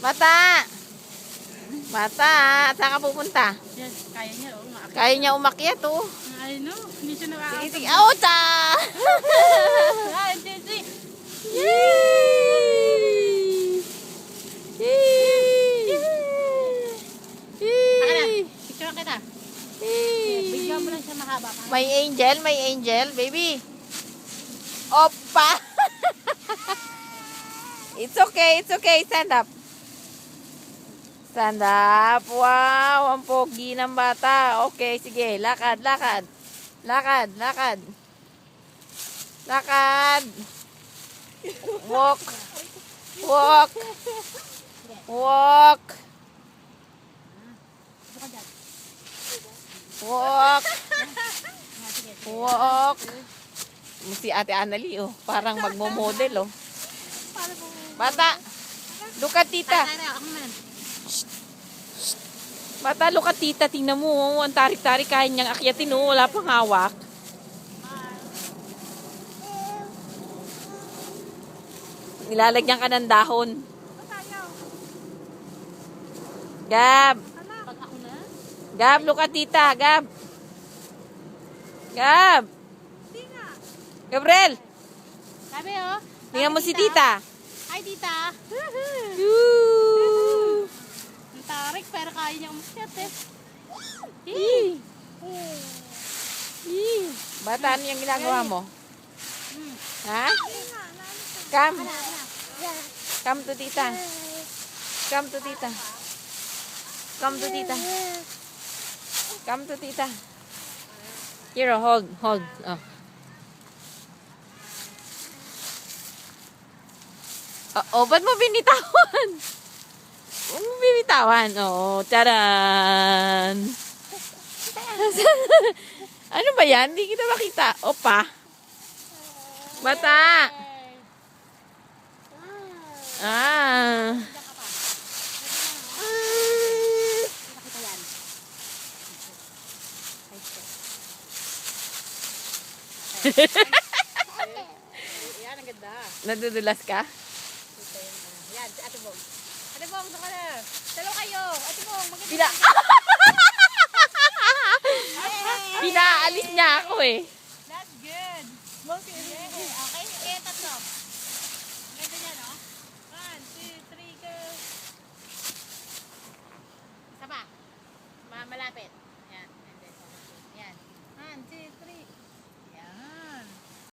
Mata! Mata! Saan ka pupunta? Yes, kaya niya. Oo, maakyat. Kaya niya umakyat, oh. I know. Hindi siya Sige, nakakasama. sige. Auta! Ah, Jesse. Yay! Yay! Aka na. Yay! Picture kita. Yay! Bigyan mo lang siya mahaba. May angel, baby. Opa! It's okay. Stand up. Stand up. Wow, ang pogi ng bata. Okay, sige. Lakad. Walk. Walk. Si Ate Annalie, oh. Parang magmo-model, oh. Bata, look at tita. Bata, look at tita. Tingnan mo, oh. Ang tarik-tarik kaya niyang akyatin, oh. Wala pang hawak. Nilalagyan ka ng dahon. Gab. Pag ako na. Gab, look at tita. Gab. Gabriel, Sabi, oh. tingnan mo si tita. Hi, tita. Woo! Ang tarik, pero kaya niya umakyat, eh. Bata, ano yung ginagawa mo? Hmm. Ha? Come. Come to tita. Come to tita. Come to tita. Come to tita. Here, hold. Oh. Oh, ba't mo binitawan? Ba't mo binitawan? Oo, taran. Ano ba yan? Hindi kita makita. Opa. Bata. Ah. Yan, ang ganda. Nadudulas ka? Yan, si Ate Bong. Ate Bong, doon ka na. Dalawa kayo. Ate Bong, maganda. Pinaalis niya ako eh. That's good. Bong,